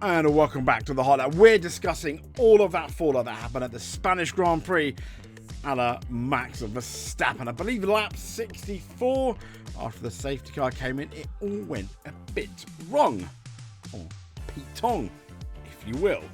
And welcome back to the highlight. We're discussing all of that fallout that happened at the Spanish Grand Prix a la Max Verstappen. I believe lap 64, after the safety car came in, it all went a bit wrong. Or pitong, if you will.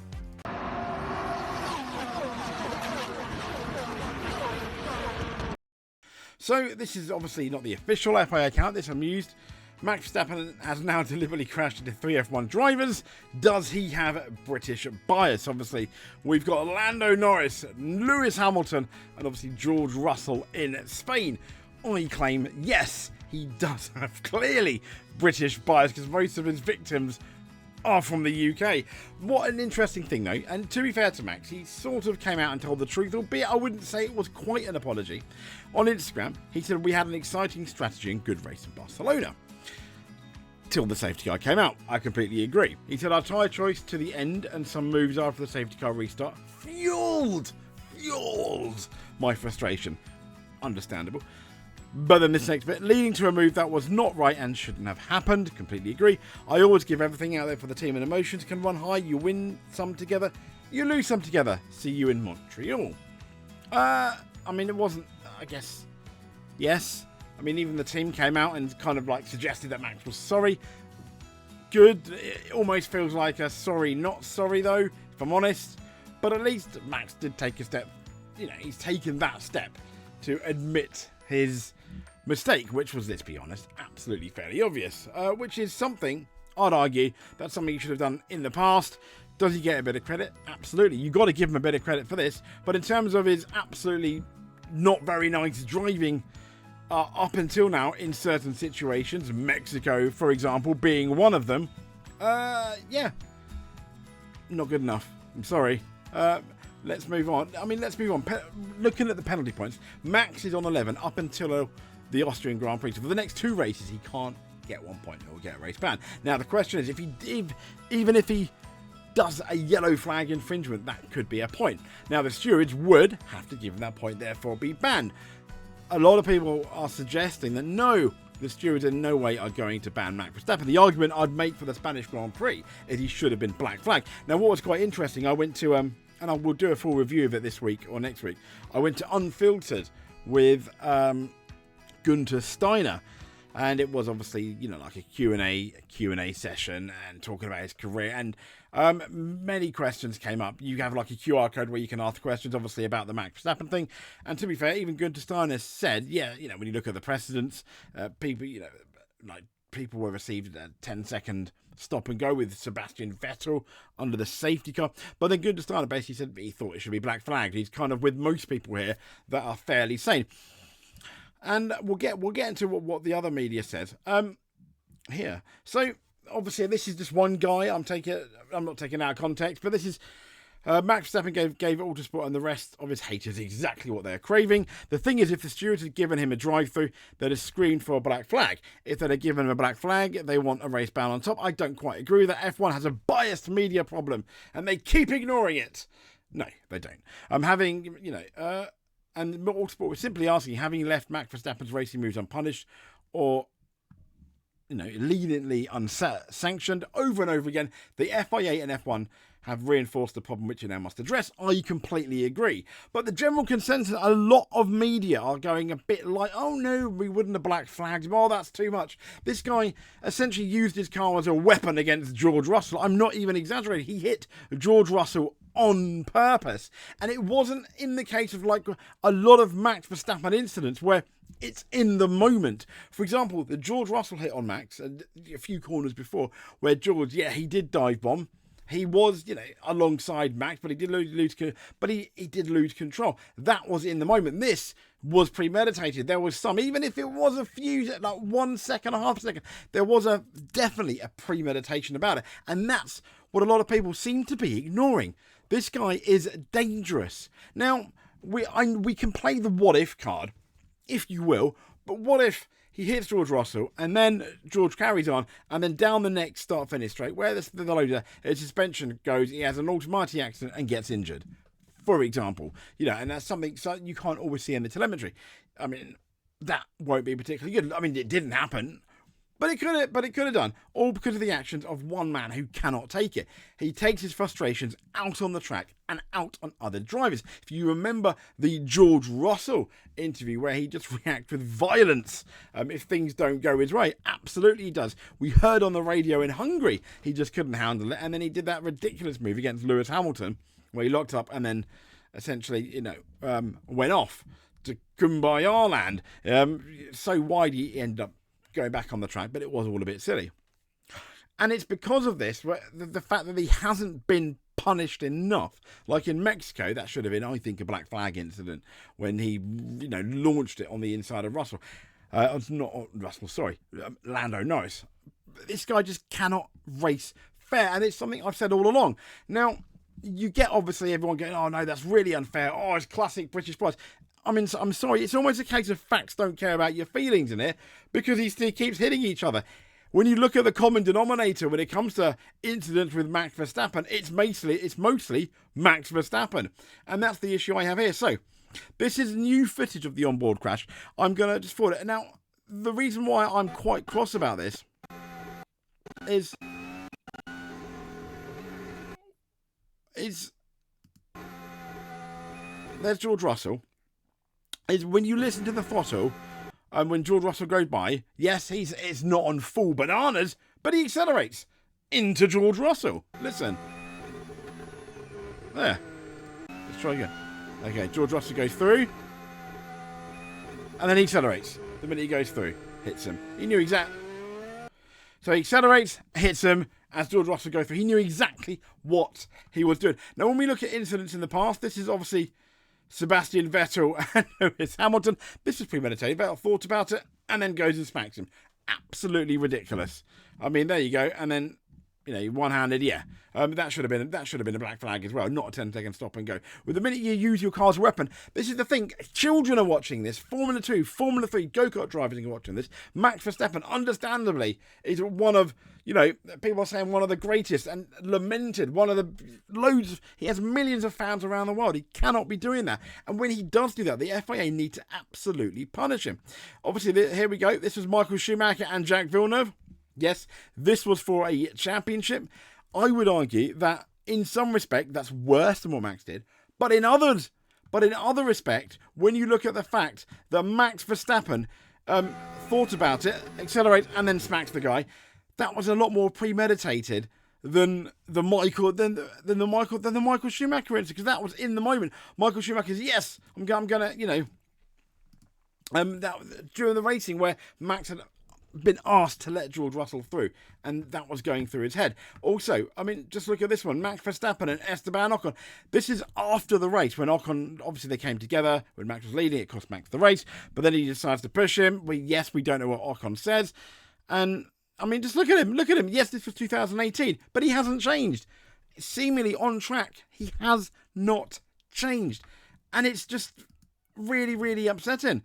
So this is obviously not the official FIA account. This I'm used. Max Verstappen has now deliberately crashed into 3 F1 drivers. Does he have British bias? Obviously, we've got Lando Norris, Lewis Hamilton, and obviously George Russell in Spain. I claim, yes, he does have clearly British bias because most of his victims are from the UK. What an interesting thing, though. And to be fair to Max, he sort of came out and told the truth, albeit I wouldn't say it was quite an apology. On Instagram, he said, "We had an exciting strategy and good race in Barcelona. Till the safety car came out." I completely agree. He said, "Our tyre choice to the end and some moves after the safety car restart fueled my frustration." Understandable. But then this next bit, leading to a move that was not right and shouldn't have happened. Completely agree. "I always give everything out there for the team, and emotions can run high. You win some together, you lose some together. See you in Montreal." I mean, it wasn't, I guess, yes. I mean, even the team came out and kind of like suggested that Max was sorry. Good. It almost feels like a sorry, not sorry, though, if I'm honest. But at least Max did take a step. You know, he's taken that step to admit his mistake, which was, let's be honest, absolutely fairly obvious. Which is something, I'd argue, that's something he should have done in the past. Does he get a bit of credit? Absolutely. You've got to give him a bit of credit for this. But in terms of his absolutely not very nice driving up until now in certain situations, Mexico, for example, being one of them, yeah, not good enough. I'm sorry. Let's move on. I mean, let's move on. Looking at the penalty points, Max is on 11 up until the Austrian Grand Prix. So for the next 2 races, he can't get 1 point or get a race ban. Now, the question is, even if he does a yellow flag infringement, that could be a point. Now, the stewards would have to give him that point, therefore be banned. A lot of people are suggesting that no, the stewards in no way are going to ban Max Verstappen. The argument I'd make for the Spanish Grand Prix is he should have been black flagged. Now, what was quite interesting, I went to, and I will do a full review of it this week or next week, I went to Unfiltered with Gunther Steiner. And it was obviously, you know, like a Q&A session and talking about his career. And many questions came up. You have like a QR code where you can ask questions, obviously, about the Max Verstappen thing. And to be fair, even Gunther Steiner said, yeah, you know, when you look at the precedents, people, you know, like people were received a 10-second stop and go with Sebastian Vettel under the safety car. But then Gunther Steiner basically said he thought it should be black flagged. He's kind of with most people here that are fairly sane. And we'll get into what the other media says here. So obviously this is just one guy. I'm not taking out of context, but this is Max Verstappen gave Autosport and the rest of his haters exactly what they're craving. The thing is, if the stewards had given him a drive-through, they'd have screamed for a black flag. If they'd have given him a black flag, they want a race ban on top. I don't quite agree with that. F1 has a biased media problem, and they keep ignoring it. No, they don't. I'm having, you know. And Motorsport was simply asking, having left Max Verstappen's racing moves unpunished or, you know, leniently unsanctioned over and over again, the FIA and F1 have reinforced the problem which you now must address. I completely agree. But the general consensus, a lot of media are going a bit like, oh no, we wouldn't have black flagged him. Oh, that's too much. This guy essentially used his car as a weapon against George Russell. I'm not even exaggerating. He hit George Russell on purpose. And it wasn't in the case of like a lot of Max Verstappen incidents where it's in the moment. For example, the George Russell hit on Max a few corners before where George, yeah, he did dive bomb. He was, you know, alongside Max, but he did lose control. That was in the moment. This was premeditated. There was some, even if it was a few, like 1 second, a half a second, there was definitely a premeditation about it. And that's what a lot of people seem to be ignoring. This guy is dangerous. Now, we can play the what if card, if you will, but what if he hits George Russell and then George carries on and then down the next start-finish straight where the loader, his suspension goes, he has an almighty accident and gets injured, for example. You know, and that's something so you can't always see in the telemetry. I mean, that won't be particularly good. I mean, it didn't happen. But it could have done, all because of the actions of one man who cannot take it. He takes his frustrations out on the track and out on other drivers. If you remember the George Russell interview where he just reacts with violence if things don't go his way, absolutely he does. We heard on the radio in Hungary he just couldn't handle it, and then he did that ridiculous move against Lewis Hamilton where he locked up and then essentially, went off to Kumbaya land. So why did he end up going back on the track? But it was all a bit silly. And it's because of this, the fact that he hasn't been punished enough. Like in Mexico, that should have been, I think, a black flag incident when he, launched it on the inside of Russell. Not Russell, sorry, Lando Norris. This guy just cannot race fair, and it's something I've said all along. Now, you get obviously everyone going, oh no, that's really unfair. Oh, it's classic British bias. I mean, I'm sorry, it's almost a case of facts don't care about your feelings in it, because he still keeps hitting each other. When you look at the common denominator when it comes to incidents with Max Verstappen, it's mostly Max Verstappen. And that's the issue I have here. So, this is new footage of the onboard crash. I'm going to just forward it. Now, the reason why I'm quite cross about this is there's George Russell. Is when you listen to the throttle, and when George Russell goes by, yes, it's not on full bananas, but he accelerates into George Russell. Listen. There. Let's try again. Okay, George Russell goes through, and then he accelerates. The minute he goes through, hits him. He knew exactly. So he accelerates, hits him, as George Russell goes through. He knew exactly what he was doing. Now, when we look at incidents in the past, this is obviously Sebastian Vettel and Lewis Hamilton. This was premeditated. Vettel thought about it and then goes and smacks him. Absolutely ridiculous. I mean, there you go. And then, one-handed, yeah. That should have been a black flag as well. Not a 10-second stop and go. With the minute you use your car's weapon, this is the thing. Children are watching this. Formula 2, Formula 3, go-kart drivers are watching this. Max Verstappen, understandably, is one of, people are saying one of the greatest and lamented. One of the loads. He has millions of fans around the world. He cannot be doing that. And when he does do that, the FIA need to absolutely punish him. Obviously, here we go. This was Michael Schumacher and Jacques Villeneuve. Yes, this was for a championship. I would argue that in some respect that's worse than what Max did, but in other respect, when you look at the fact that Max Verstappen thought about it, accelerates, and then smacks the guy, that was a lot more premeditated than the Michael Schumacher incident, because that was in the moment. Michael Schumacher's yes, I'm gonna that during the racing where Max had been asked to let George Russell through, and that was going through his head. Also, I mean, just look at this one, Max Verstappen and Esteban Ocon. This is after the race, when Ocon, obviously they came together, when Max was leading, it cost Max the race, but then he decides to push him. We don't know what Ocon says, and I mean, just look at him, yes, this was 2018, but he hasn't changed. Seemingly on track, he has not changed, and it's just really, really upsetting.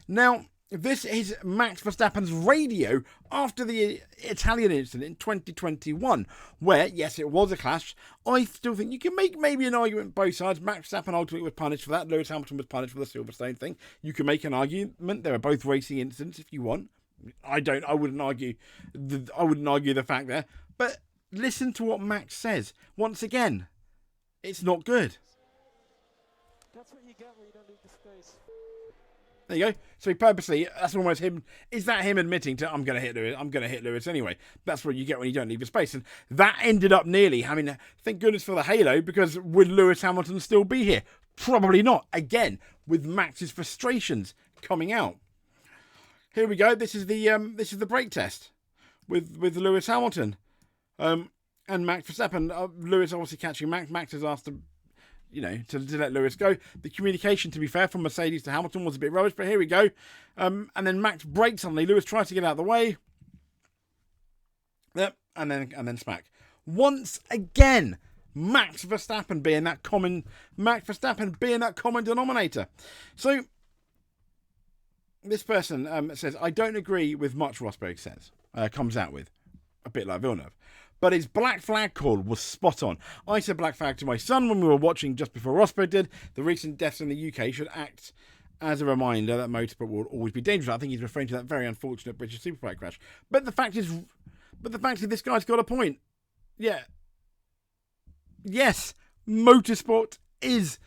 Now, this is Max Verstappen's radio after the Italian incident in 2021, where, yes, it was a clash. I still think you can make maybe an argument both sides. Max Verstappen ultimately was punished for that. Lewis Hamilton was punished for the Silverstone thing. You can make an argument. They were both racing incidents if you want. I wouldn't argue the fact there. But listen to what Max says. Once again, it's not good. That's what you get when you don't leave the space. There you go. So he purposely, that's almost him. Is that him admitting to, I'm going to hit Lewis anyway? That's what you get when you don't leave the space. And that ended up nearly, I mean, thank goodness for the halo, because would Lewis Hamilton still be here? Probably not. Again, with Max's frustrations coming out. Here we go. This is the brake test with Lewis Hamilton. And Max Verstappen. Lewis obviously catching Max. Max has asked to let Lewis go. The communication, to be fair, from Mercedes to Hamilton was a bit rubbish, but here we go. And then Max brakes suddenly. Lewis tries to get out of the way. Yep, and then smack. Once again, Max Verstappen being that common denominator. So this person says, I don't agree with much Rosberg says. Comes out with a bit like Villeneuve. But his black flag call was spot on. I said black flag to my son when we were watching just before Rosberg did. The recent deaths in the UK should act as a reminder that motorsport will always be dangerous. I think he's referring to that very unfortunate British Superbike crash. But the fact is, this guy's got a point. Yeah. Yes, motorsport is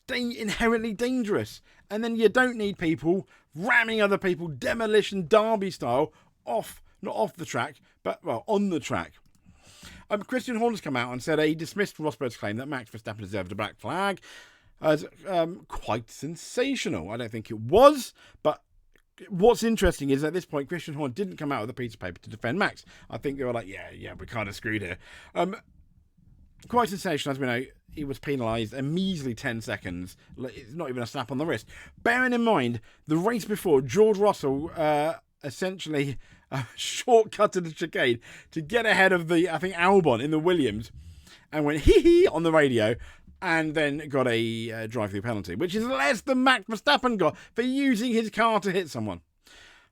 inherently dangerous. And then you don't need people ramming other people, demolition derby style, not off the track, but, well, on the track. Christian Horner's come out and said he dismissed Rosberg's claim that Max Verstappen deserved a black flag as quite sensational. I don't think it was, but what's interesting is at this point, Christian Horner didn't come out with a piece of paper to defend Max. I think they were like, yeah, we're kind of screwed here. Quite sensational, as we know. He was penalised a measly 10 seconds. It's not even a slap on the wrist. Bearing in mind, the race before, George Russell essentially shortcutted the chicane to get ahead of I think Albon in the Williams, and went hee on the radio, and then got a drive-through penalty, which is less than Max Verstappen got for using his car to hit someone.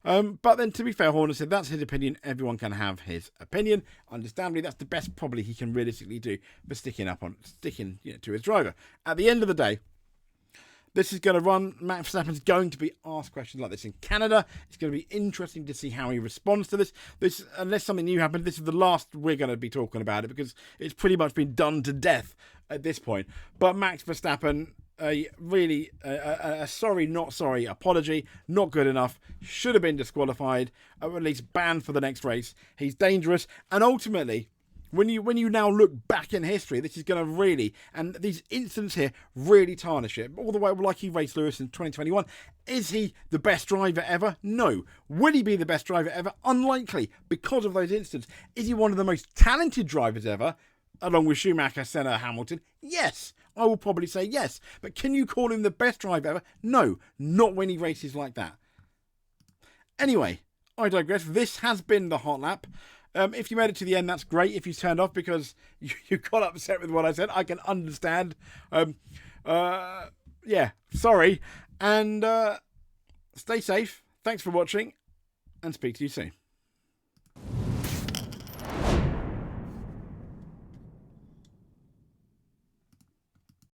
But then, to be fair, Horner said that's his opinion. Everyone can have his opinion. Understandably, that's the best probably he can realistically do for sticking to his driver. At the end of the day, this is going to run. Max Verstappen's going to be asked questions like this in Canada. It's going to be interesting to see how he responds to this. Unless something new happens, this is the last we're going to be talking about it, because it's pretty much been done to death at this point. But Max Verstappen, a sorry, not sorry apology, not good enough, should have been disqualified, or at least banned for the next race. He's dangerous, and ultimately, when you now look back in history, this is going to really, and these incidents here really tarnish it. All the way like he raced Lewis in 2021. Is he the best driver ever? No. Will he be the best driver ever? Unlikely, because of those incidents. Is he one of the most talented drivers ever, along with Schumacher, Senna, Hamilton? Yes. I will probably say yes. But can you call him the best driver ever? No. Not when he races like that. Anyway, I digress. This has been the Hot Lap. If you made it to the end, that's great. If you turned off because you got upset with what I said, I can understand. Yeah, sorry. And stay safe. Thanks for watching, and speak to you soon.